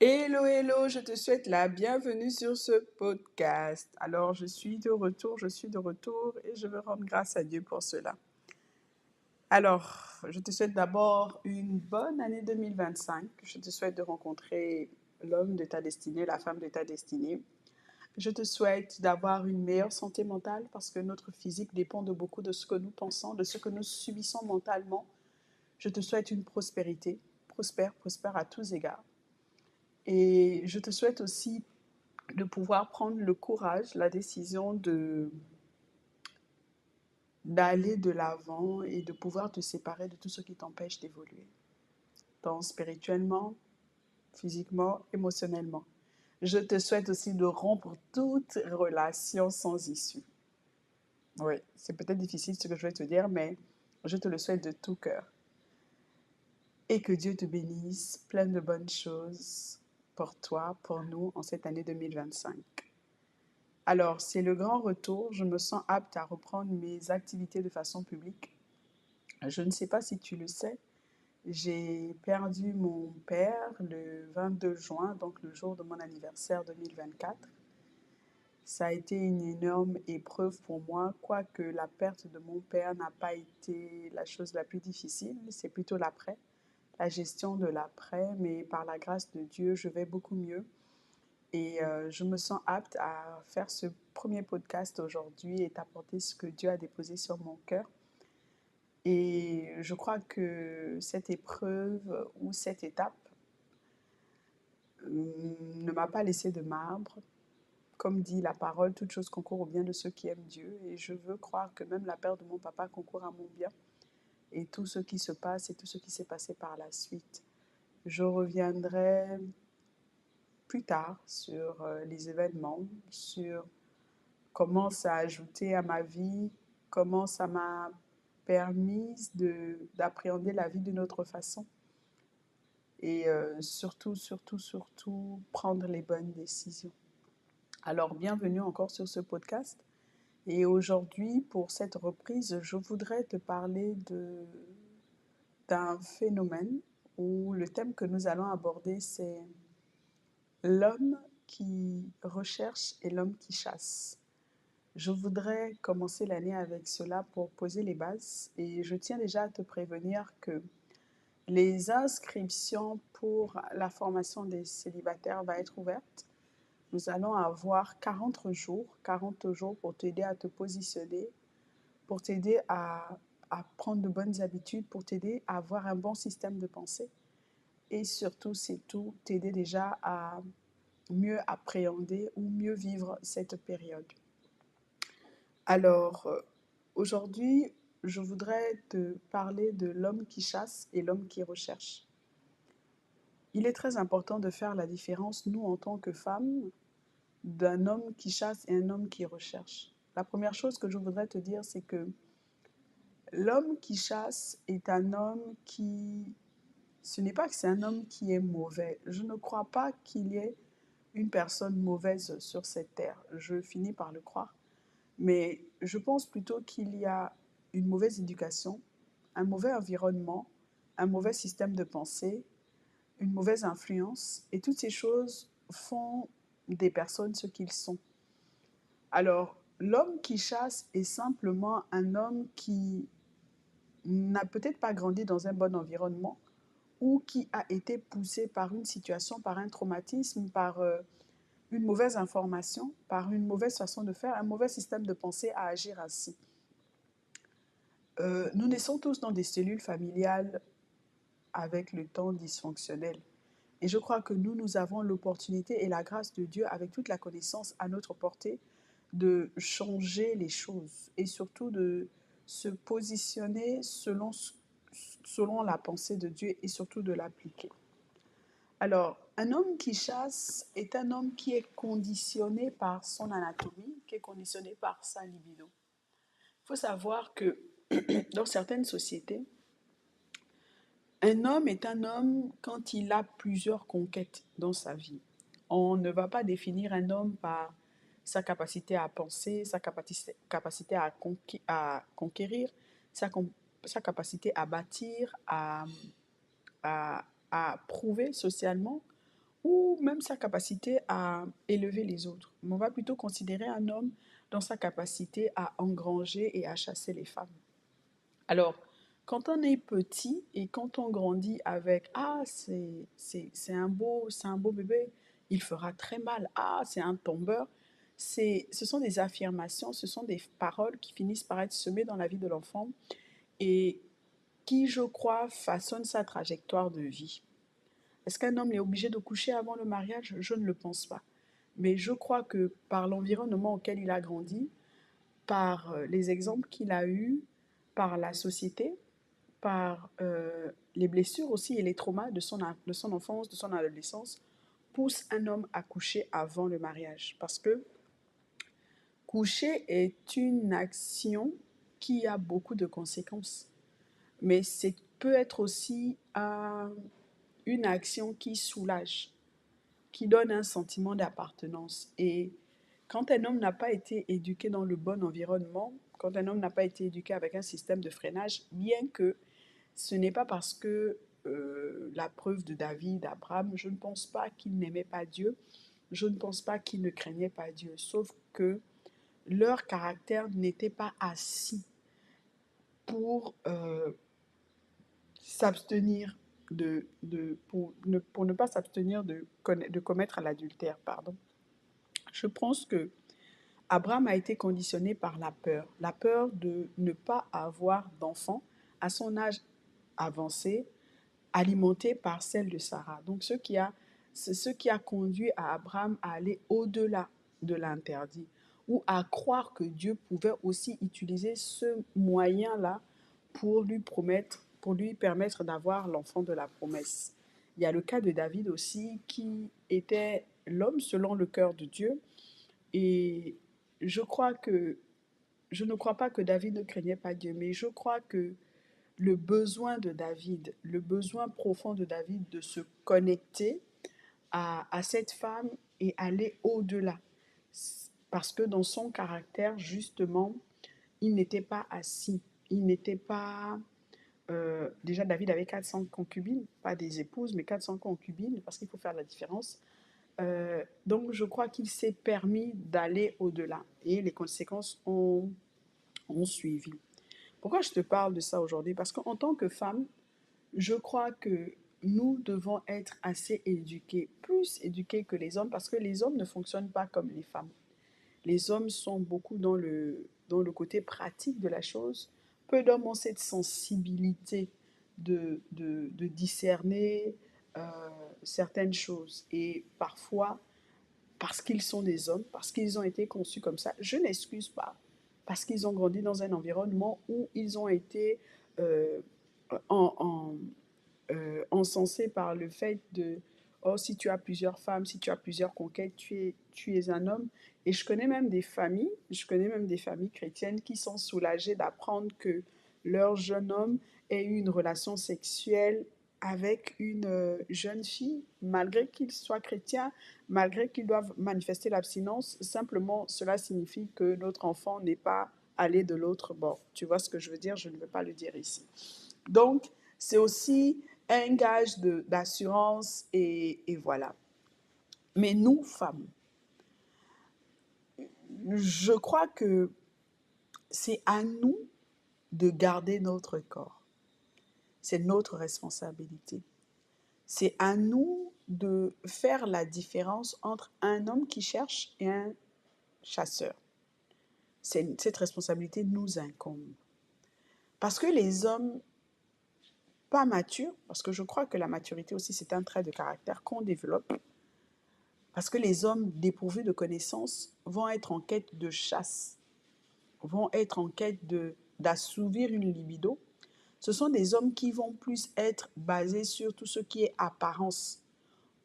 Hello, hello, je te souhaite la bienvenue sur ce podcast. Alors, je suis de retour et je veux rendre grâce à Dieu pour cela. Alors, je te souhaite d'abord une bonne année 2025. Je te souhaite de rencontrer l'homme de ta destinée, la femme de ta destinée. Je te souhaite d'avoir une meilleure santé mentale parce que notre physique dépend de beaucoup de ce que nous pensons, de ce que nous subissons mentalement. Je te souhaite une prospérité, prospère, prospère à tous égards. Et je te souhaite aussi de pouvoir prendre le courage, la décision d'aller de l'avant et de pouvoir te séparer de tout ce qui t'empêche d'évoluer, tant spirituellement, physiquement, émotionnellement. Je te souhaite aussi de rompre toute relation sans issue. Oui, c'est peut-être difficile ce que je vais te dire, mais je te le souhaite de tout cœur. Et que Dieu te bénisse, plein de bonnes choses pour toi, pour nous, en cette année 2025. Alors, c'est le grand retour. Je me sens apte à reprendre mes activités de façon publique. Je ne sais pas si tu le sais, j'ai perdu mon père le 22 juin, donc le jour de mon anniversaire 2024. Ça a été une énorme épreuve pour moi, quoique la perte de mon père n'a pas été la chose la plus difficile, c'est plutôt l'après, la gestion de l'après, mais par la grâce de Dieu, je vais beaucoup mieux. Et je me sens apte à faire ce premier podcast aujourd'hui et t'apporter ce que Dieu a déposé sur mon cœur. Et je crois que cette épreuve ou cette étape ne m'a pas laissé de marbre. Comme dit la parole, toute chose concourt au bien de ceux qui aiment Dieu. Et je veux croire que même la perte de mon papa concourt à mon bien. Et tout ce qui se passe et tout ce qui s'est passé par la suite. Je reviendrai plus tard sur les événements, sur comment ça a ajouté à ma vie, comment ça m'a permis d'appréhender la vie d'une autre façon et surtout, prendre les bonnes décisions. Alors, bienvenue encore sur ce podcast. Et aujourd'hui, pour cette reprise, je voudrais te parler d'un phénomène où le thème que nous allons aborder, c'est l'homme qui recherche et l'homme qui chasse. Je voudrais commencer l'année avec cela pour poser les bases et je tiens déjà à te prévenir que les inscriptions pour la formation des célibataires vont être ouvertes. Nous allons avoir 40 jours pour t'aider à te positionner, pour t'aider à prendre de bonnes habitudes, pour t'aider à avoir un bon système de pensée et surtout, c'est tout, t'aider déjà à mieux appréhender ou mieux vivre cette période. Alors, aujourd'hui, je voudrais te parler de l'homme qui chasse et l'homme qui recherche. Il est très important de faire la différence, nous, en tant que femmes, d'un homme qui chasse et un homme qui recherche. La première chose que je voudrais te dire, c'est que l'homme qui chasse est un homme qui... Ce n'est pas que c'est un homme qui est mauvais. Je ne crois pas qu'il y ait une personne mauvaise sur cette terre. Je finis par le croire. Mais je pense plutôt qu'il y a une mauvaise éducation, un mauvais environnement, un mauvais système de pensée, une mauvaise influence. Et toutes ces choses font des personnes ce qu'ils sont. Alors, l'homme qui chasse est simplement un homme qui n'a peut-être pas grandi dans un bon environnement ou qui a été poussé par une situation, par un traumatisme, par une mauvaise information, par une mauvaise façon de faire, un mauvais système de pensée à agir ainsi. Nous naissons tous dans des cellules familiales avec le temps dysfonctionnel. Et je crois que nous avons l'opportunité et la grâce de Dieu, avec toute la connaissance à notre portée, de changer les choses et surtout de se positionner selon la pensée de Dieu et surtout de l'appliquer. Alors, un homme qui chasse est un homme qui est conditionné par son anatomie, qui est conditionné par sa libido. Il faut savoir que dans certaines sociétés, un homme est un homme quand il a plusieurs conquêtes dans sa vie. On ne va pas définir un homme par sa capacité à penser, sa capacité à conquérir, sa, sa capacité à bâtir, à prouver socialement, ou même sa capacité à élever les autres. Mais on va plutôt considérer un homme dans sa capacité à engranger et à chasser les femmes. Alors, quand on est petit et quand on grandit avec «Ah, c'est un beau bébé, il fera très mal. Ah, c'est un tombeur», ce sont des affirmations, ce sont des paroles qui finissent par être semées dans la vie de l'enfant et qui, je crois, façonnent sa trajectoire de vie. Est-ce qu'un homme est obligé de coucher avant le mariage? Je ne le pense pas. Mais je crois que par l'environnement auquel il a grandi, par les exemples qu'il a eus, par la société, par les blessures aussi et les traumas de son enfance, de son adolescence, pousse un homme à coucher avant le mariage. Parce que coucher est une action qui a beaucoup de conséquences. Mais c'est peut être aussi une action qui soulage, qui donne un sentiment d'appartenance. Et quand un homme n'a pas été éduqué dans le bon environnement, quand un homme n'a pas été éduqué avec un système de freinage, bien que ce n'est pas parce que la preuve de David, Abraham, je ne pense pas qu'il n'aimait pas Dieu, je ne pense pas qu'il ne craignait pas Dieu, sauf que leur caractère n'était pas assis pour s'abstenir pour ne pas s'abstenir de commettre l'adultère, pardon. Je pense que Abraham a été conditionné par la peur de ne pas avoir d'enfant à son âge avancé, alimenté par celle de Sarah. Donc c'est ce qui a conduit à Abraham à aller au-delà de l'interdit ou à croire que Dieu pouvait aussi utiliser ce moyen-là pour lui permettre d'avoir l'enfant de la promesse. Il y a le cas de David aussi, qui était l'homme selon le cœur de Dieu. Et je crois que, je ne crois pas que David ne craignait pas Dieu, mais je crois que le besoin de David, le besoin profond de David de se connecter à cette femme et aller au-delà. Parce que dans son caractère, justement, il n'était pas assis. Il n'était pas... déjà, David avait 400 concubines, pas des épouses, mais 400 concubines, parce qu'il faut faire la différence. Donc, je crois qu'il s'est permis d'aller au-delà. Et les conséquences ont suivi. Pourquoi je te parle de ça aujourd'hui? Parce qu'en tant que femme, je crois que nous devons être assez éduqués, plus éduqués que les hommes, parce que les hommes ne fonctionnent pas comme les femmes. Les hommes sont beaucoup dans le côté pratique de la chose. Peu d'hommes ont cette sensibilité de discerner euh, certaines choses. Et parfois, parce qu'ils sont des hommes, parce qu'ils ont été conçus comme ça, je n'excuse pas, parce qu'ils ont grandi dans un environnement où ils ont été euh, en, en, encensés par le fait de oh, si tu as plusieurs femmes, si tu as plusieurs conquêtes, tu es un homme. Et je connais même des familles chrétiennes qui sont soulagées d'apprendre que leur jeune homme ait eu une relation sexuelle avec une jeune fille, malgré qu'il soit chrétien, malgré qu'ils doivent manifester l'abstinence. Simplement, cela signifie que notre enfant n'est pas allé de l'autre bord. Tu vois ce que je veux dire? Je ne veux pas le dire ici. Donc, c'est aussi un gage d'assurance et voilà. Mais nous, femmes, je crois que c'est à nous de garder notre corps. C'est notre responsabilité. C'est à nous de faire la différence entre un homme qui cherche et un chasseur. Cette responsabilité nous incombe. Parce que les hommes pas matures, parce que je crois que la maturité aussi c'est un trait de caractère qu'on développe, parce que les hommes dépourvus de connaissances vont être en quête de chasse, vont être en quête d'assouvir une libido. Ce sont des hommes qui vont plus être basés sur tout ce qui est apparence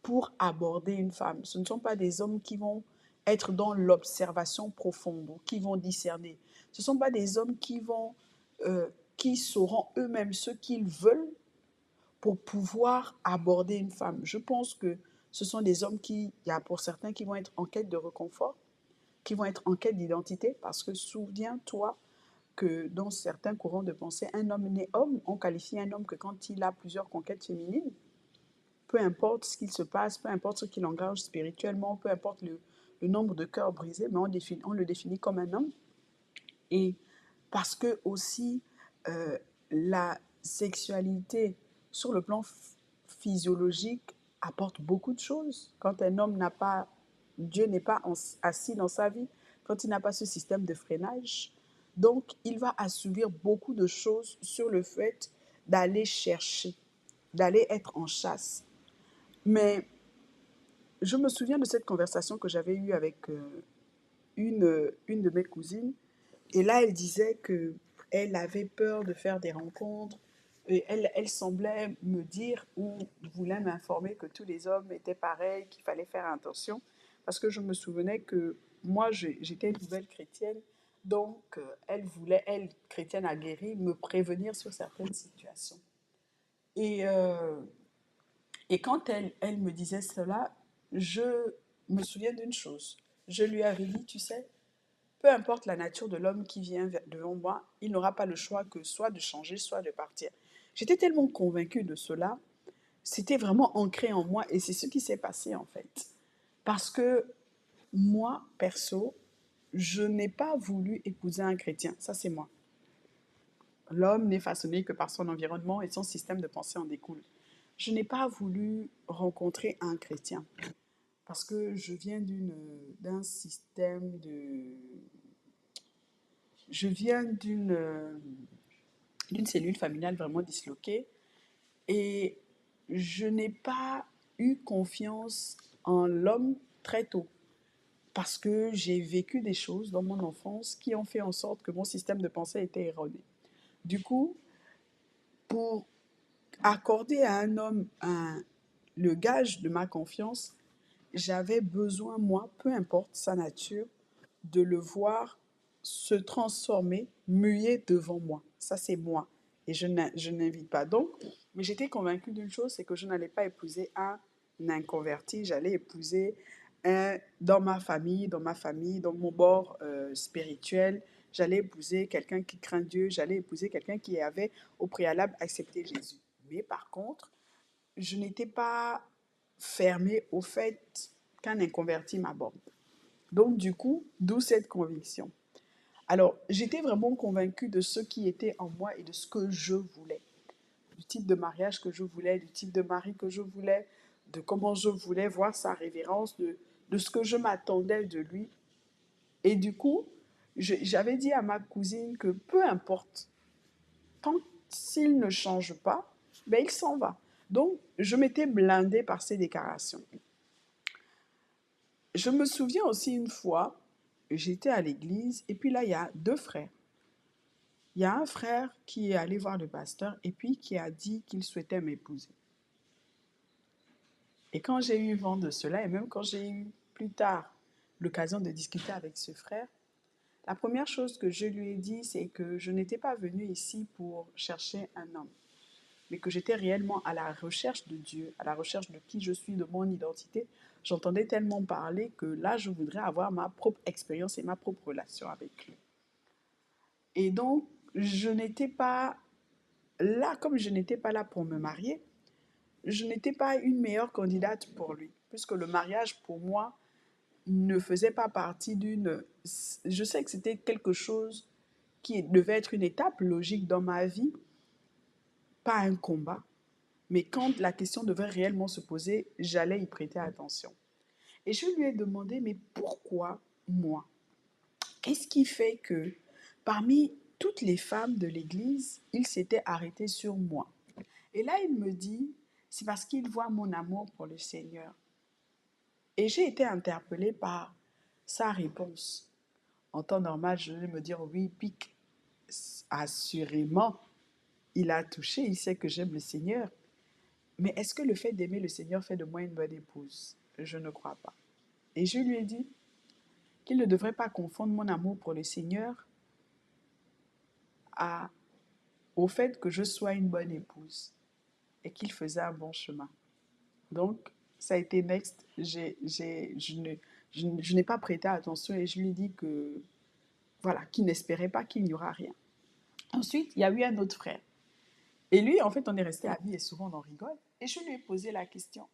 pour aborder une femme. Ce ne sont pas des hommes qui vont être dans l'observation profonde, qui vont discerner. Ce ne sont pas des hommes qui sauront eux-mêmes ce qu'ils veulent pour pouvoir aborder une femme. Je pense que ce sont des hommes il y a pour certains qui vont être en quête de réconfort, qui vont être en quête d'identité, parce que souviens-toi que dans certains courants de pensée, un homme né homme, on qualifie un homme que quand il a plusieurs conquêtes féminines, peu importe ce qu'il se passe, peu importe ce qu'il engage spirituellement, peu importe le nombre de cœurs brisés, mais on le définit comme un homme. Et parce que aussi, la sexualité, sur le plan physiologique, apporte beaucoup de choses. Quand un homme n'a pas, Dieu n'est pas assis dans sa vie, quand il n'a pas ce système de freinage, donc il va assouvir beaucoup de choses sur le fait d'aller chercher, d'aller être en chasse. Mais je me souviens de cette conversation que j'avais eue avec une de mes cousines. Et là, elle disait que elle avait peur de faire des rencontres. Et elle semblait me dire ou voulait m'informer que tous les hommes étaient pareils, qu'il fallait faire attention. Parce que je me souvenais que moi, j'étais une nouvelle chrétienne. Donc, elle voulait, elle, chrétienne aguerrie, me prévenir sur certaines situations. Et, euh, et quand elle me disait cela, je me souviens d'une chose. Je lui avais dit, tu sais, peu importe la nature de l'homme qui vient devant moi, il n'aura pas le choix que soit de changer, soit de partir. J'étais tellement convaincue de cela, c'était vraiment ancré en moi et c'est ce qui s'est passé en fait. Parce que moi, perso, je n'ai pas voulu épouser un chrétien, ça c'est moi. L'homme n'est façonné que par son environnement et son système de pensée en découle. Je n'ai pas voulu rencontrer un chrétien parce que je viens d'un système de... Je viens d'une cellule familiale vraiment disloquée et je n'ai pas eu confiance en l'homme très tôt parce que j'ai vécu des choses dans mon enfance qui ont fait en sorte que mon système de pensée était erroné. Du coup, pour accorder à un homme le gage de ma confiance, j'avais besoin, moi, peu importe sa nature, de le voir se transformer, muer devant moi. Ça, c'est moi. Et je n'invite pas. Donc, mais j'étais convaincue d'une chose, c'est que je n'allais pas épouser un inconverti, j'allais épouser un dans ma famille, dans mon bord spirituel. J'allais épouser quelqu'un qui craint Dieu, j'allais épouser quelqu'un qui avait au préalable accepté Jésus. Mais par contre, je n'étais pas fermée au fait qu'un inconverti m'aborde. Donc, du coup, d'où cette conviction. Alors, j'étais vraiment convaincue de ce qui était en moi et de ce que je voulais. Du type de mariage que je voulais, du type de mari que je voulais, de comment je voulais voir sa révérence, de ce que je m'attendais de lui. Et du coup, j'avais dit à ma cousine que peu importe, tant s'il ne change pas, ben il s'en va. Donc, je m'étais blindée par ces déclarations. Je me souviens aussi une fois, j'étais à l'église et puis là, il y a deux frères. Il y a un frère qui est allé voir le pasteur et puis qui a dit qu'il souhaitait m'épouser. Et quand j'ai eu vent de cela, et même quand j'ai eu plus tard l'occasion de discuter avec ce frère, la première chose que je lui ai dit, c'est que je n'étais pas venue ici pour chercher un homme, mais que j'étais réellement à la recherche de Dieu, à la recherche de qui je suis, de mon identité. J'entendais tellement parler que là, je voudrais avoir ma propre expérience et ma propre relation avec lui. Et donc, je n'étais pas là, comme je n'étais pas là pour me marier, je n'étais pas une meilleure candidate pour lui, puisque le mariage, pour moi, ne faisait pas partie d'une... Je sais que c'était quelque chose qui devait être une étape logique dans ma vie, pas un combat. Mais quand la question devait réellement se poser, j'allais y prêter attention. Et je lui ai demandé, mais pourquoi moi? Qu'est-ce qui fait que parmi toutes les femmes de l'Église, il s'était arrêté sur moi? Et là, il me dit, c'est parce qu'il voit mon amour pour le Seigneur. Et j'ai été interpellée par sa réponse. En temps normal, je vais me dire, oui, pique, assurément, il a touché, il sait que j'aime le Seigneur. Mais est-ce que le fait d'aimer le Seigneur fait de moi une bonne épouse? Je ne crois pas. Et je lui ai dit qu'il ne devrait pas confondre mon amour pour le Seigneur à, au fait que je sois une bonne épouse et qu'il faisait un bon chemin. Donc, ça a été next. Je n'ai pas prêté attention et je lui ai dit que, voilà, qu'il n'espérait pas qu'il n'y aura rien. Ensuite, il y a eu un autre frère. Et lui, en fait, on est resté amis et souvent on en rigole. Et je lui ai posé la question,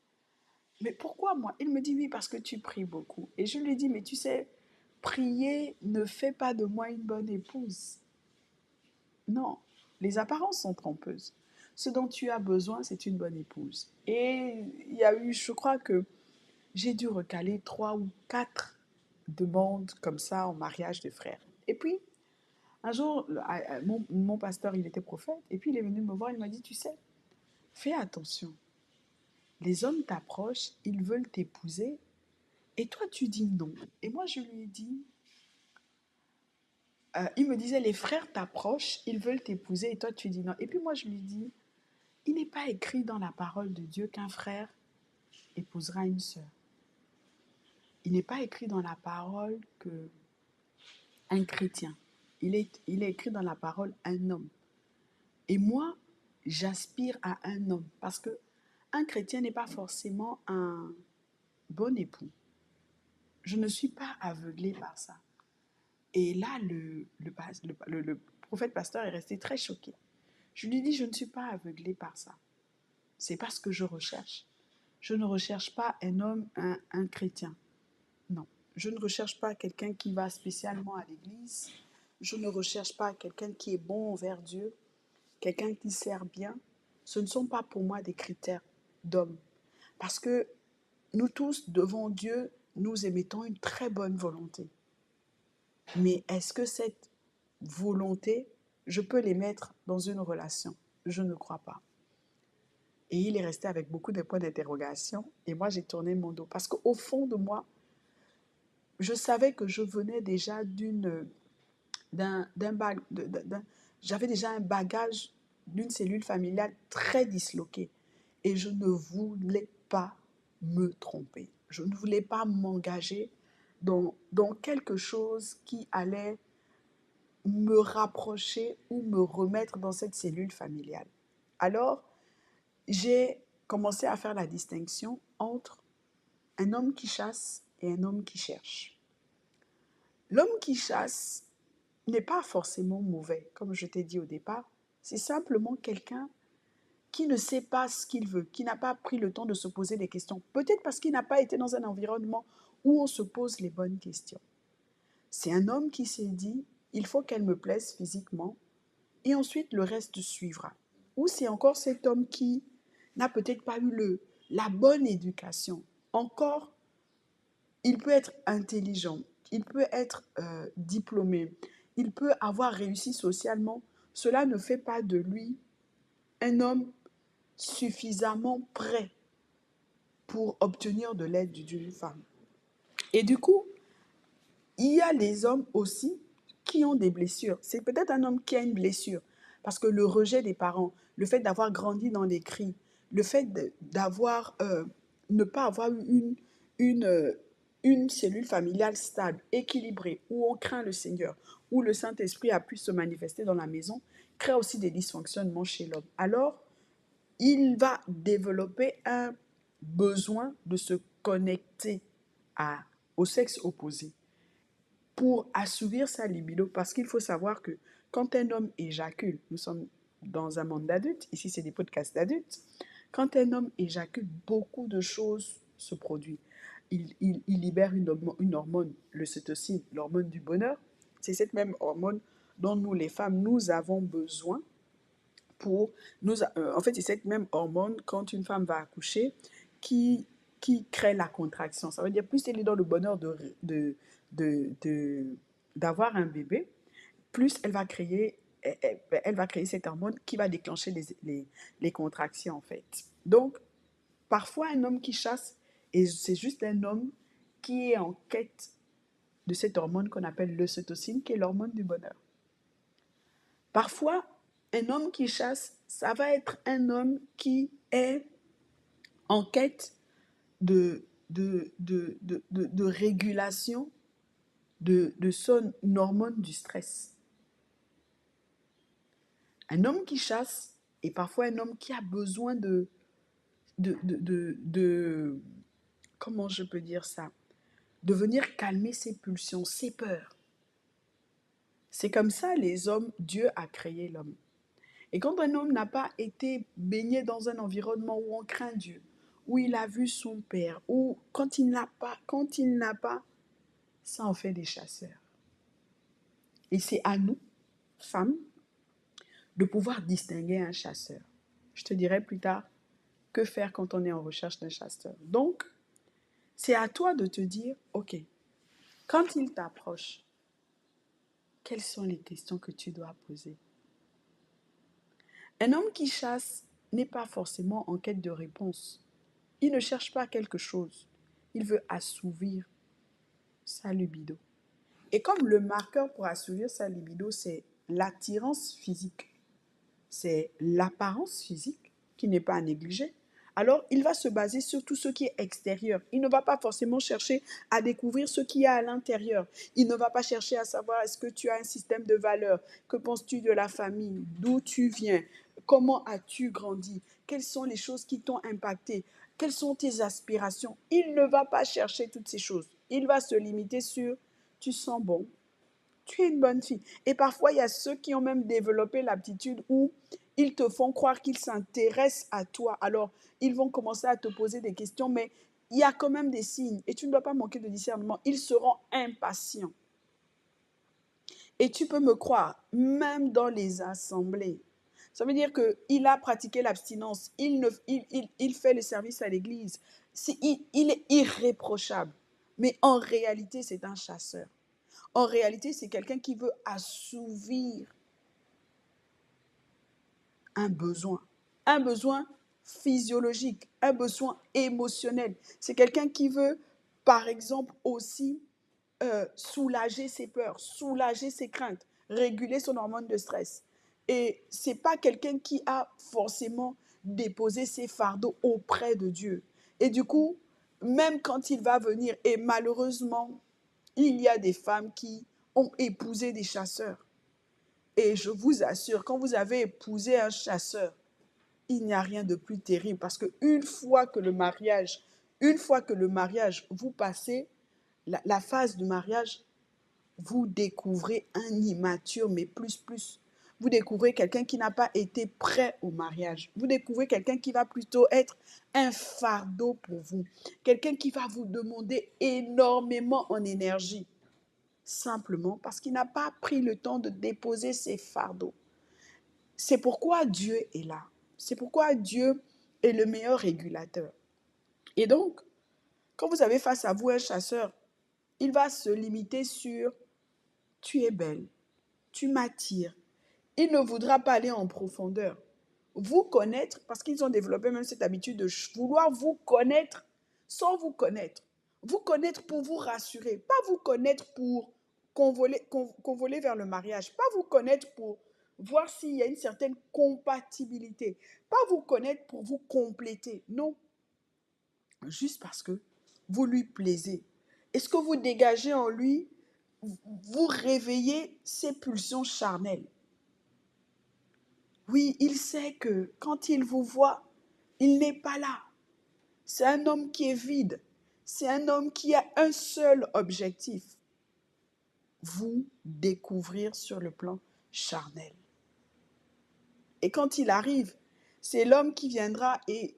mais pourquoi moi? Il me dit, oui, parce que tu pries beaucoup. Et je lui ai dit, mais tu sais, prier ne fait pas de moi une bonne épouse. Non, les apparences sont trompeuses. Ce dont tu as besoin, c'est une bonne épouse. Et il y a eu, je crois que j'ai dû recaler 3 ou 4 demandes comme ça en mariage de frères. Et puis, un jour, mon pasteur, il était prophète, et puis il est venu me voir, il m'a dit, tu sais, fais attention. Les hommes t'approchent, ils veulent t'épouser, et toi tu dis non. Et moi je lui ai dit, il me disait, les frères t'approchent, ils veulent t'épouser, et toi tu dis non. Et puis moi je lui dis, il n'est pas écrit dans la parole de Dieu qu'un frère épousera une sœur. Il n'est pas écrit dans la parole que un chrétien. Il est écrit dans la parole un homme. Et moi, j'aspire à un homme parce que un chrétien n'est pas forcément un bon époux. Je ne suis pas aveuglée par ça. Et là, le prophète pasteur est resté très choqué. Je lui dis, je ne suis pas aveuglée par ça. C'est pas ce que je recherche. Je ne recherche pas un homme, un chrétien. Non. Je ne recherche pas quelqu'un qui va spécialement à l'église. Je ne recherche pas quelqu'un qui est bon envers Dieu, quelqu'un qui sert bien. Ce ne sont pas pour moi des critères d'homme. Parce que nous tous, devant Dieu, nous émettons une très bonne volonté. Mais est-ce que cette volonté, je peux les mettre dans une relation? Je ne crois pas. Et il est resté avec beaucoup de points d'interrogation. Et moi, j'ai tourné mon dos. Parce qu'au fond de moi, je savais que je venais déjà j'avais déjà un bagage d'une cellule familiale très disloquée. Et je ne voulais pas me tromper. Je ne voulais pas m'engager dans quelque chose qui allait me rapprocher ou me remettre dans cette cellule familiale. Alors, j'ai commencé à faire la distinction entre un homme qui chasse et un homme qui cherche. L'homme qui chasse n'est pas forcément mauvais, comme je t'ai dit au départ. C'est simplement quelqu'un qui ne sait pas ce qu'il veut, qui n'a pas pris le temps de se poser des questions. Peut-être parce qu'il n'a pas été dans un environnement où on se pose les bonnes questions. C'est un homme qui s'est dit, il faut qu'elle me plaise physiquement, et ensuite le reste suivra. Ou c'est encore cet homme qui n'a peut-être pas eu la bonne éducation. Encore, il peut être intelligent, il peut être diplômé, il peut avoir réussi socialement. Cela ne fait pas de lui un homme suffisamment prêt pour obtenir de l'aide d'une femme. Et du coup, il y a les hommes aussi qui ont des blessures. C'est peut-être un homme qui a une blessure parce que le rejet des parents, le fait d'avoir grandi dans les cris, le fait d'avoir ne pas avoir une, euh, une cellule familiale stable, équilibrée, où on craint le Seigneur, où le Saint-Esprit a pu se manifester dans la maison, crée aussi des dysfonctionnements chez l'homme. Alors, il va développer un besoin de se connecter au sexe opposé pour assouvir sa libido, parce qu'il faut savoir que quand un homme éjacule, nous sommes dans un monde d'adultes, ici c'est des podcasts d'adultes, quand un homme éjacule, beaucoup de choses se produisent. Il libère une hormone, l'ocytocine, l'hormone du bonheur. C'est cette même hormone dont nous, les femmes, nous avons besoin pour en fait, c'est cette même hormone, quand une femme va accoucher, qui, qui crée la contraction. Ça veut dire, plus elle est dans le bonheur de, de, d'avoir un bébé, plus elle va créer cette hormone qui va déclencher les contractions, en fait. Donc, parfois, un homme qui chasse, et c'est juste un homme qui est en quête de cette hormone qu'on appelle l'ocytocine, qui est l'hormone du bonheur. Parfois, un homme qui chasse, ça va être un homme qui est en quête de régulation de son hormone du stress. Un homme qui chasse est parfois un homme qui a besoin de comment je peux dire ça, de venir calmer ses pulsions, ses peurs. C'est comme ça, les hommes, Dieu a créé l'homme. Et quand un homme n'a pas été baigné dans un environnement où on craint Dieu, où il a vu son père, ou quand il n'a pas, ça en fait des chasseurs. Et c'est à nous, femmes, de pouvoir distinguer un chasseur. Je te dirai plus tard que faire quand on est en recherche d'un chasseur. Donc, c'est à toi de te dire, ok, quand il t'approche, quelles sont les questions que tu dois poser? Un homme qui chasse n'est pas forcément en quête de réponse. Il ne cherche pas quelque chose. Il veut assouvir sa libido. Et comme le marqueur pour assouvir sa libido, c'est l'attirance physique, c'est l'apparence physique qui n'est pas à négliger, alors il va se baser sur tout ce qui est extérieur. Il ne va pas forcément chercher à découvrir ce qu'il y a à l'intérieur. Il ne va pas chercher à savoir est-ce que tu as un système de valeurs, que penses-tu de la famille, d'où tu viens, comment as-tu grandi, quelles sont les choses qui t'ont impacté, quelles sont tes aspirations. Il ne va pas chercher toutes ces choses. Il va se limiter sur tu sens bon, tu es une bonne fille. Et parfois, il y a ceux qui ont même développé l'aptitude où ils te font croire qu'ils s'intéressent à toi. Alors, ils vont commencer à te poser des questions, mais il y a quand même des signes et tu ne dois pas manquer de discernement. Ils seront impatients. Et tu peux me croire, même dans les assemblées. Ça veut dire qu'il a pratiqué l'abstinence, il fait le service à l'église. Il est irréprochable. Mais en réalité, c'est un chasseur. En réalité, c'est quelqu'un qui veut assouvir un besoin physiologique, un besoin émotionnel. C'est quelqu'un qui veut, par exemple, aussi soulager ses peurs, soulager ses craintes, réguler son hormone de stress. Et c'est pas quelqu'un qui a forcément déposé ses fardeaux auprès de Dieu. Et du coup, même quand il va venir, et malheureusement, il y a des femmes qui ont épousé des chasseurs. Et je vous assure, quand vous avez épousé un chasseur, il n'y a rien de plus terrible parce une fois que le mariage, vous passez la phase du mariage, vous découvrez un immature, mais plus. Vous découvrez quelqu'un qui n'a pas été prêt au mariage. Vous découvrez quelqu'un qui va plutôt être un fardeau pour vous. Quelqu'un qui va vous demander énormément en énergie. Simplement parce qu'il n'a pas pris le temps de déposer ses fardeaux. C'est pourquoi Dieu est là. C'est pourquoi Dieu est le meilleur régulateur. Et donc, quand vous avez face à vous un chasseur, il va se limiter sur tu es belle, tu m'attires. Il ne voudra pas aller en profondeur. Vous connaître, parce qu'ils ont développé même cette habitude de vouloir vous connaître sans vous connaître. Vous connaître pour vous rassurer, pas vous connaître pour convoler vers le mariage, pas vous connaître pour voir s'il y a une certaine compatibilité, pas vous connaître pour vous compléter, non, juste parce que vous lui plaisez. Et ce que vous dégagez en lui, vous réveillez ses pulsions charnelles. Oui, il sait que quand il vous voit, il n'est pas là. C'est un homme qui est vide. C'est un homme qui a un seul objectif, vous découvrir sur le plan charnel. Et quand il arrive, c'est l'homme qui viendra et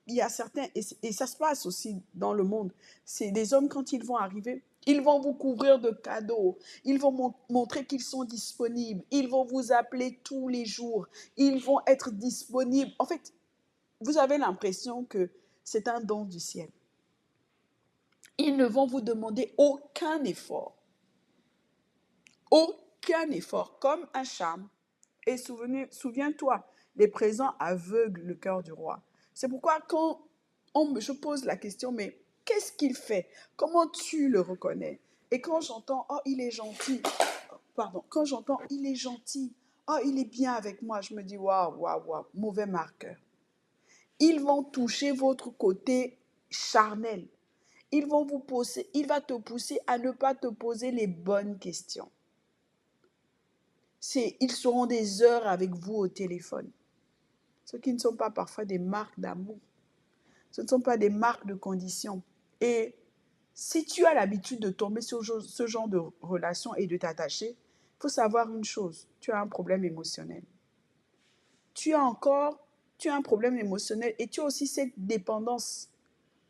il y a certains, et ça se passe aussi dans le monde, c'est des hommes quand ils vont arriver, ils vont vous couvrir de cadeaux, ils vont montrer qu'ils sont disponibles, ils vont vous appeler tous les jours, ils vont être disponibles. En fait, vous avez l'impression que c'est un don du ciel. Ils ne vont vous demander aucun effort. Aucun effort, comme un charme. Et souviens-toi, les présents aveuglent le cœur du roi. C'est pourquoi quand je pose la question, mais qu'est-ce qu'il fait? Comment tu le reconnais? Et quand j'entends, oh, il est gentil, pardon, quand j'entends, il est gentil, oh, il est bien avec moi, je me dis, waouh, waouh, waouh, mauvais marqueur. Ils vont toucher votre côté charnel. Il va te pousser à ne pas te poser les bonnes questions. Ils seront des heures avec vous au téléphone. Ce qui ne sont pas parfois des marques d'amour. Ce ne sont pas des marques de condition. Et si tu as l'habitude de tomber sur ce genre de relation et de t'attacher, il faut savoir une chose, tu as un problème émotionnel. tu as un problème émotionnel et tu as aussi cette dépendance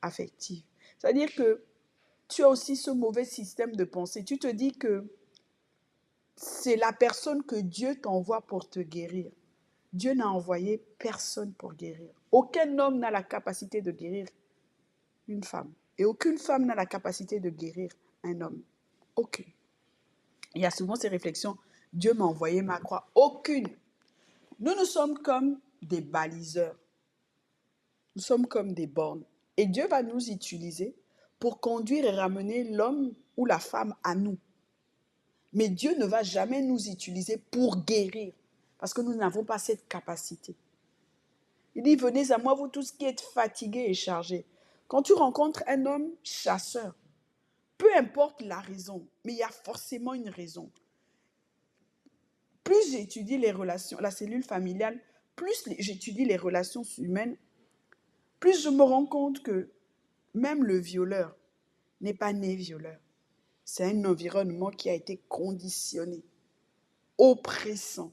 affective. C'est-à-dire que tu as aussi ce mauvais système de pensée. Tu te dis que c'est la personne que Dieu t'envoie pour te guérir. Dieu n'a envoyé personne pour guérir. Aucun homme n'a la capacité de guérir une femme. Et aucune femme n'a la capacité de guérir un homme. Aucune. Il y a souvent ces réflexions. Dieu m'a envoyé ma croix. Aucune. Nous sommes comme des baliseurs. Nous sommes comme des bornes. Et Dieu va nous utiliser pour conduire et ramener l'homme ou la femme à nous. Mais Dieu ne va jamais nous utiliser pour guérir, parce que nous n'avons pas cette capacité. Il dit, venez à moi, vous tous qui êtes fatigués et chargés. Quand tu rencontres un homme chasseur, peu importe la raison, mais il y a forcément une raison. Plus j'étudie les relations, la cellule familiale, plus j'étudie les relations humaines, plus je me rends compte que même le violeur n'est pas né violeur. C'est un environnement qui a été conditionné, oppressant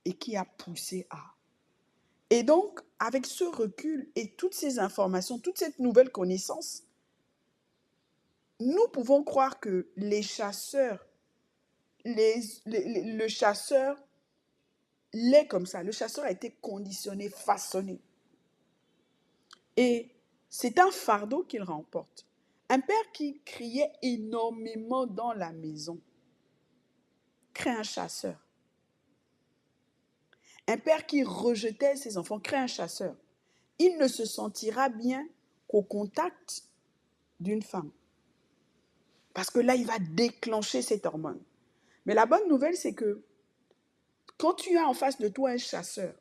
et qui a poussé à. Et donc, avec ce recul et toutes ces informations, toute cette nouvelle connaissance, nous pouvons croire que les chasseurs, le chasseur l'est comme ça. Le chasseur a été conditionné, façonné. Et c'est un fardeau qu'il remporte. Un père qui criait énormément dans la maison crée un chasseur. Un père qui rejetait ses enfants crée un chasseur. Il ne se sentira bien qu'au contact d'une femme. Parce que là, il va déclencher cette hormone. Mais la bonne nouvelle, c'est que quand tu as en face de toi un chasseur,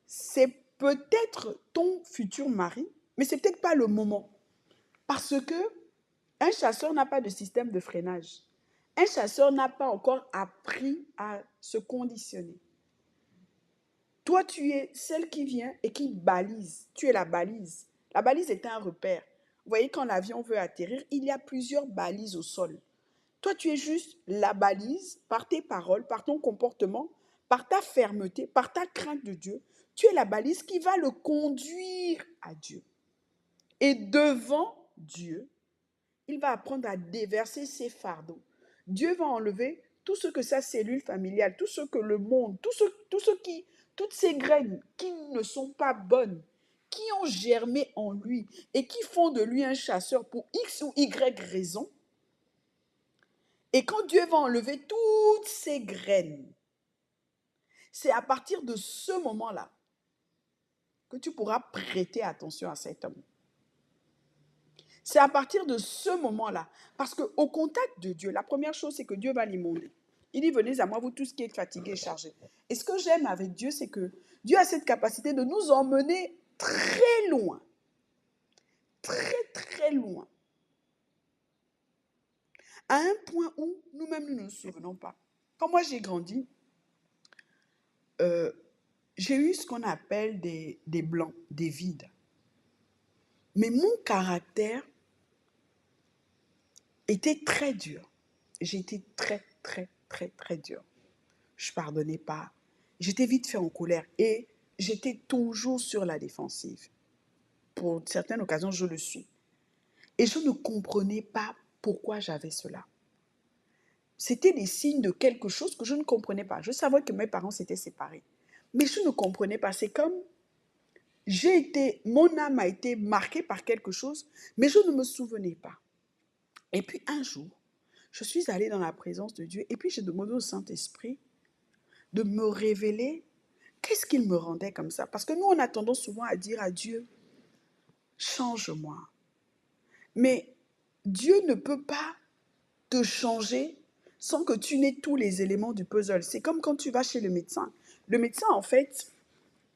c'est peut-être ton futur mari, mais c'est peut-être pas le moment. Parce que un chasseur n'a pas de système de freinage. Un chasseur n'a pas encore appris à se conditionner. Toi, tu es celle qui vient et qui balise. Tu es la balise. La balise est un repère. Vous voyez, quand l'avion veut atterrir, il y a plusieurs balises au sol. Toi, tu es juste la balise par tes paroles, par ton comportement, par ta fermeté, par ta crainte de Dieu. Tu es la balise qui va le conduire à Dieu. Et devant Dieu, il va apprendre à déverser ses fardeaux. Dieu va enlever tout ce que sa cellule familiale, tout ce que le monde, toutes ces graines qui ne sont pas bonnes, qui ont germé en lui et qui font de lui un chasseur pour X ou Y raison. Et quand Dieu va enlever toutes ces graines, c'est à partir de ce moment-là que tu pourras prêter attention à cet homme. C'est à partir de ce moment-là. Parce qu'au contact de Dieu, la première chose, c'est que Dieu va l'immonder. Il dit, venez à moi, vous tous qui êtes fatigués et chargés. Et ce que j'aime avec Dieu, c'est que Dieu a cette capacité de nous emmener très loin. Très, très loin. À un point où nous-mêmes, nous ne nous souvenons pas. Quand moi, j'ai grandi, j'ai eu ce qu'on appelle des blancs, des vides. Mais mon caractère était très dur. J'étais très, très, très, très dur. Je ne pardonnais pas. J'étais vite fait en colère et j'étais toujours sur la défensive. Pour certaines occasions, je le suis. Et je ne comprenais pas pourquoi j'avais cela. C'était des signes de quelque chose que je ne comprenais pas. Je savais que mes parents s'étaient séparés. Mais je ne comprenais pas. C'est comme mon âme a été marquée par quelque chose, mais je ne me souvenais pas. Et puis un jour, je suis allée dans la présence de Dieu et puis j'ai demandé au Saint-Esprit de me révéler qu'est-ce qu'il me rendait comme ça. Parce que nous, on a tendance souvent à dire à Dieu, change-moi. Mais Dieu ne peut pas te changer sans que tu n'aies tous les éléments du puzzle. C'est comme quand tu vas chez le médecin. Le médecin, en fait,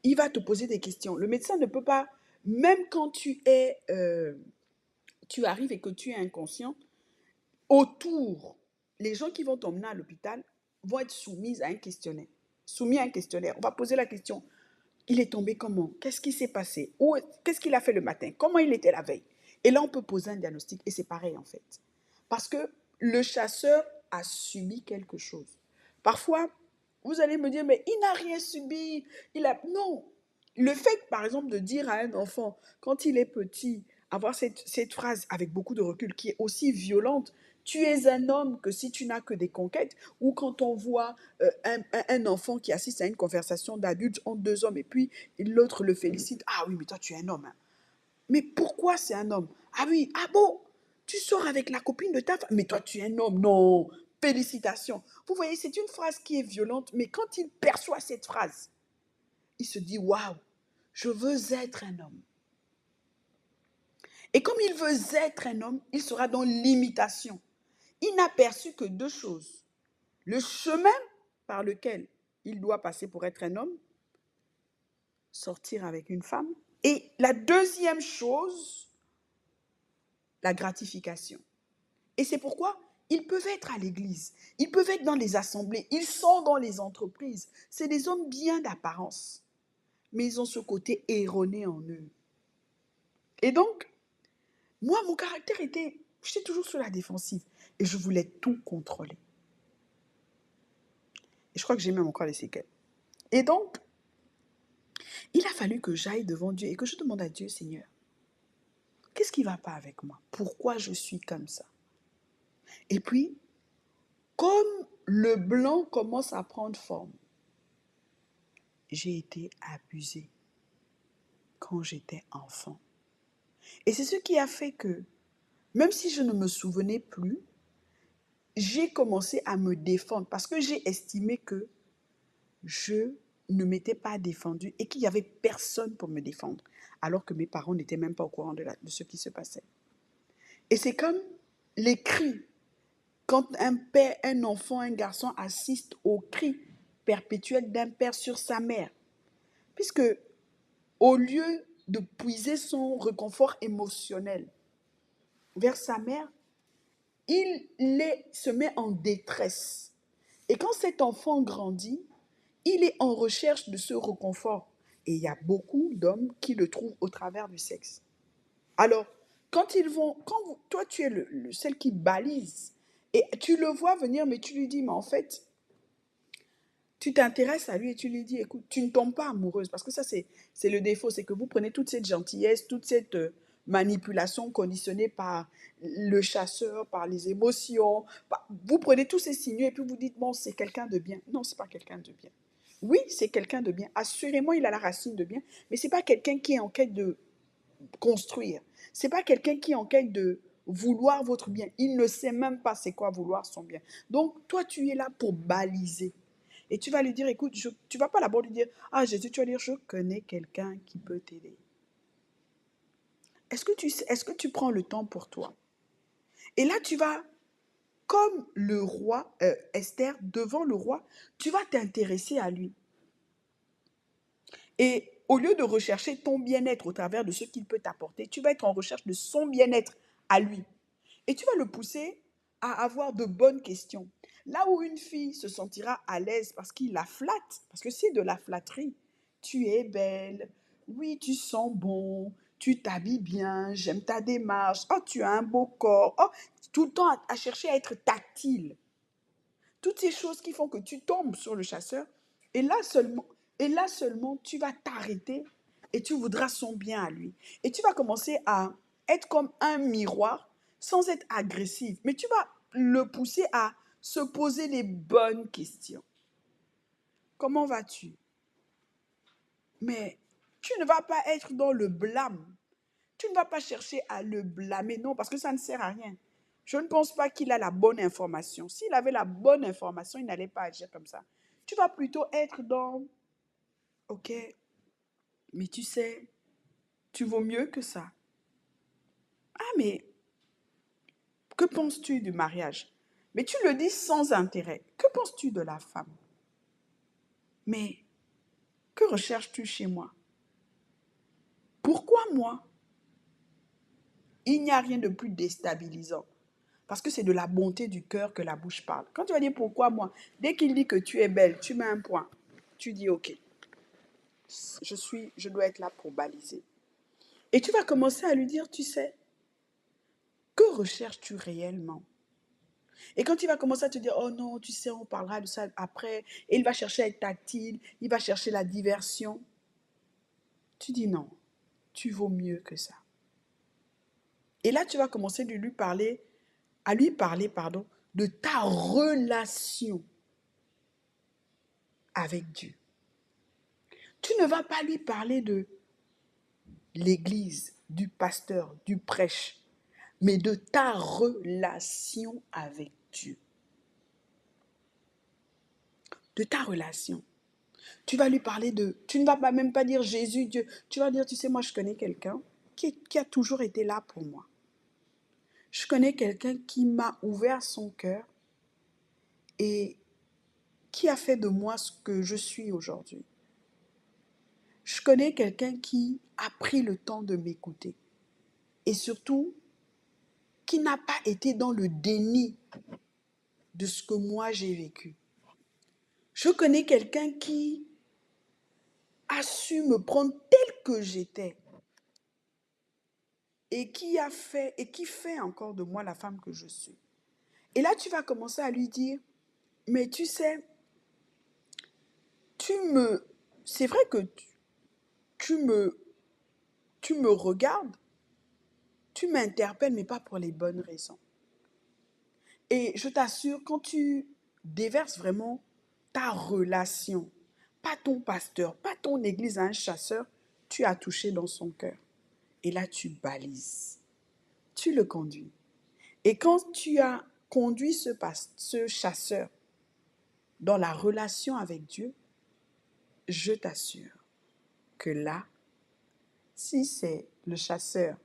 il va te poser des questions. Le médecin ne peut pas, même quand tu arrives et que tu es inconscient, autour, les gens qui vont t'emmener à l'hôpital vont être soumis à un questionnaire. On va poser la question, il est tombé comment? Qu'est-ce qui s'est passé? Qu'est-ce qu'il a fait le matin? Comment il était la veille? Et là, on peut poser un diagnostic et c'est pareil en fait. Parce que le chasseur a subi quelque chose. Parfois, Vous allez me dire, mais il n'a rien subi. Non. Le fait, par exemple, de dire à un enfant, quand il est petit, avoir cette phrase avec beaucoup de recul qui est aussi violente, tu es un homme que si tu n'as que des conquêtes, ou quand on voit un enfant qui assiste à une conversation d'adultes entre deux hommes et puis l'autre le félicite, ah oui, mais toi tu es un homme, hein. Mais pourquoi c'est un homme? Ah oui, ah bon? Tu sors avec la copine de ta femme? Mais toi, tu es un homme. Non, félicitations. Vous voyez, c'est une phrase qui est violente, mais quand il perçoit cette phrase, il se dit, waouh, je veux être un homme. Et comme il veut être un homme, il sera dans l'imitation. Il n'a perçu que deux choses. Le chemin par lequel il doit passer pour être un homme, sortir avec une femme. Et la deuxième chose, la gratification. Et c'est pourquoi ils peuvent être à l'église, ils peuvent être dans les assemblées, ils sont dans les entreprises. C'est des hommes bien d'apparence, mais ils ont ce côté erroné en eux. Et donc, moi, mon caractère était, j'étais toujours sur la défensive et je voulais tout contrôler. Et je crois que j'ai même encore les séquelles. Et donc, il a fallu que j'aille devant Dieu et que je demande à Dieu, Seigneur, qu'est-ce qui ne va pas avec moi? Pourquoi je suis comme ça? Et puis, comme le blanc commence à prendre forme, j'ai été abusée quand j'étais enfant. Et c'est ce qui a fait que, même si je ne me souvenais plus, j'ai commencé à me défendre parce que j'ai estimé que je ne m'étais pas défendue et qu'il n'y avait personne pour me défendre, alors que mes parents n'étaient même pas au courant de ce qui se passait. Et c'est comme les cris. Quand un père, un enfant, un garçon assiste aux cris perpétuels d'un père sur sa mère, puisque au lieu de puiser son réconfort émotionnel vers sa mère, se met en détresse. Et quand cet enfant grandit, il est en recherche de ce réconfort. Et il y a beaucoup d'hommes qui le trouvent au travers du sexe. Alors, toi tu es celle qui balise, et tu le vois venir, mais tu lui dis, mais en fait, tu t'intéresses à lui et tu lui dis, écoute, tu ne tombes pas amoureuse, parce que ça, c'est le défaut, c'est que vous prenez toute cette gentillesse, toute cette manipulation conditionnée par le chasseur, par les émotions, vous prenez tous ces signaux et puis vous dites, bon, c'est quelqu'un de bien. Non, c'est pas quelqu'un de bien. Oui, c'est quelqu'un de bien. Assurément, il a la racine de bien, mais c'est pas quelqu'un qui est en quête de construire. C'est pas quelqu'un qui est en quête de vouloir votre bien. Il ne sait même pas c'est quoi vouloir son bien. Donc, toi, tu es là pour baliser. Et tu vas lui dire, écoute, tu vas pas d'abord lui dire, ah Jésus, tu vas dire, je connais quelqu'un qui peut t'aider. Est-ce que tu prends le temps pour toi? Et là, tu vas, comme le roi, Esther, devant le roi, tu vas t'intéresser à lui. Et au lieu de rechercher ton bien-être au travers de ce qu'il peut t'apporter, tu vas être en recherche de son bien-être à lui. Et tu vas le pousser à avoir de bonnes questions. Là où une fille se sentira à l'aise parce qu'il la flatte, parce que c'est de la flatterie. Tu es belle, oui, tu sens bon, tu t'habilles bien, j'aime ta démarche, oh, tu as un beau corps, oh, tout le temps à chercher à être tactile. Toutes ces choses qui font que tu tombes sur le chasseur, et là seulement, tu vas t'arrêter et tu voudras son bien à lui. Et tu vas commencer à être comme un miroir sans être agressif, mais tu vas le pousser à se poser les bonnes questions. Comment vas-tu? Mais tu ne vas pas être dans le blâme. Tu ne vas pas chercher à le blâmer, non, parce que ça ne sert à rien. Je ne pense pas qu'il a la bonne information. S'il avait la bonne information, il n'allait pas agir comme ça. Tu vas plutôt être dans, ok, mais tu sais, tu vaux mieux que ça. Ah, mais que penses-tu du mariage? Mais tu le dis sans intérêt. Que penses-tu de la femme? Mais que recherches-tu chez moi? Pourquoi moi? Il n'y a rien de plus déstabilisant. Parce que c'est de la bonté du cœur que la bouche parle. Quand tu vas dire pourquoi moi, dès qu'il dit que tu es belle, tu mets un point. Tu dis ok, je dois être là pour baliser. Et tu vas commencer à lui dire, tu sais, que recherches-tu réellement? Et quand il va commencer à te dire, oh non, tu sais, on parlera de ça après, et il va chercher à être tactile, il va chercher la diversion, tu dis non, tu vaux mieux que ça. Et là, tu vas commencer à lui parler, pardon, de ta relation avec Dieu. Tu ne vas pas lui parler de l'église, du pasteur, du prêche, mais de ta relation avec Dieu. De ta relation. Tu vas lui parler tu ne vas pas même pas dire Jésus, Dieu. Tu vas dire, tu sais, moi je connais quelqu'un qui a toujours été là pour moi. Je connais quelqu'un qui m'a ouvert son cœur et qui a fait de moi ce que je suis aujourd'hui. Je connais quelqu'un qui a pris le temps de m'écouter et surtout qui n'a pas été dans le déni de ce que moi j'ai vécu. Je connais quelqu'un qui a su me prendre tel que j'étais et qui fait encore de moi la femme que je suis. Et là, tu vas commencer à lui dire, mais tu sais, tu me, c'est vrai que tu me, tu me regardes, tu m'interpelles, mais pas pour les bonnes raisons. Et je t'assure, quand tu déverses vraiment ta relation, pas ton pasteur, pas ton église à un chasseur, tu as touché dans son cœur. Et là, tu balises, tu le conduis. Et quand tu as conduit ce chasseur dans la relation avec Dieu, je t'assure que là, si c'est le chasseur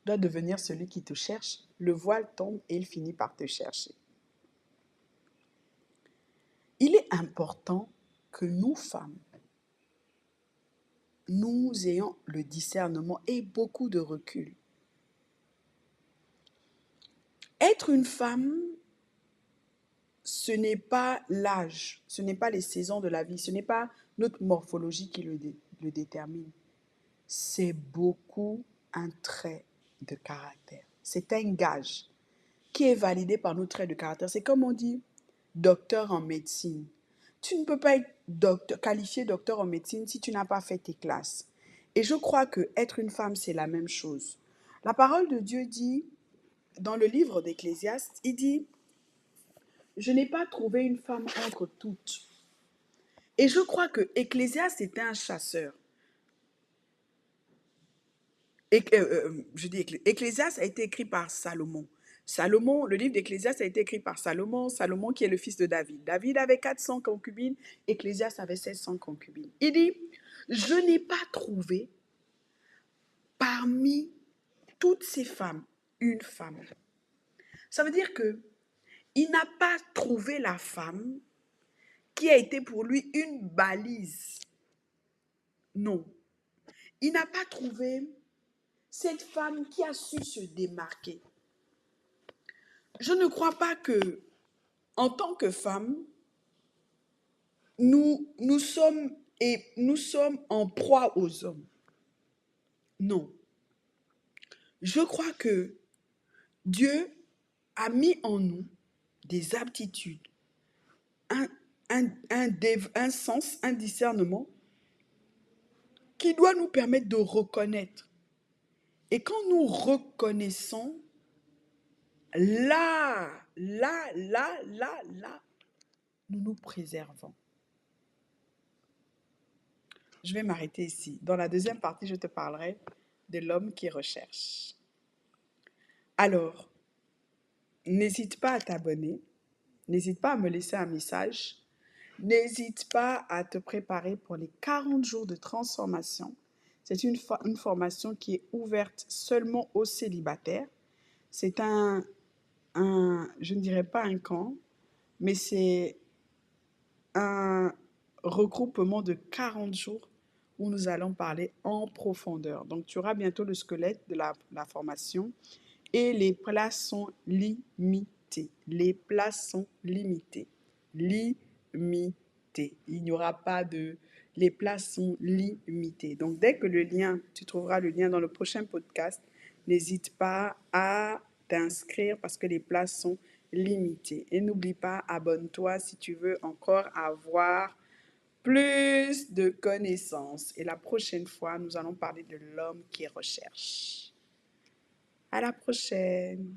doit devenir celui qui te cherche, le voile tombe et il finit par te chercher. Il est important que nous, femmes, nous ayons le discernement et beaucoup de recul. Être une femme, ce n'est pas l'âge, ce n'est pas les saisons de la vie, ce n'est pas notre morphologie qui le détermine. C'est beaucoup un trait de caractère. C'est un gage qui est validé par nos traits de caractère. C'est comme on dit docteur en médecine. Tu ne peux pas être qualifié docteur en médecine si tu n'as pas fait tes classes. Et je crois que être une femme, c'est la même chose. La parole de Dieu dit, dans le livre d'Ecclésiaste, il dit, je n'ai pas trouvé une femme entre toutes. Et je crois que Ecclésiaste était un chasseur. Ecclésiaste a été écrit par Salomon. Salomon, le livre d'Ecclésiaste a été écrit par Salomon, Salomon qui est le fils de David. David avait 400 concubines, Ecclésiaste avait 700 concubines. Il dit, je n'ai pas trouvé parmi toutes ces femmes une femme. Ça veut dire que il n'a pas trouvé la femme qui a été pour lui une balise. Non. Il n'a pas trouvé cette femme qui a su se démarquer. Je ne crois pas que, en tant que femme, nous sommes en proie aux hommes. Non. Je crois que Dieu a mis en nous des aptitudes, un sens, un discernement qui doit nous permettre de reconnaître. Et quand nous reconnaissons, là, nous nous préservons. Je vais m'arrêter ici. Dans la deuxième partie, je te parlerai de l'homme qui recherche. Alors, n'hésite pas à t'abonner, n'hésite pas à me laisser un message, n'hésite pas à te préparer pour les 40 jours de transformation. C'est une formation qui est ouverte seulement aux célibataires. C'est je ne dirais pas un camp, mais c'est un regroupement de 40 jours où nous allons parler en profondeur. Donc, tu auras bientôt le squelette de la formation et les places sont limitées. Les places sont limitées. Limitées. Il n'y aura pas de... Les places sont limitées. Donc, dès que tu trouveras le lien dans le prochain podcast, n'hésite pas à t'inscrire parce que les places sont limité. Et n'oublie pas, abonne-toi si tu veux encore avoir plus de connaissances. Et la prochaine fois, nous allons parler de l'homme qui recherche. À la prochaine.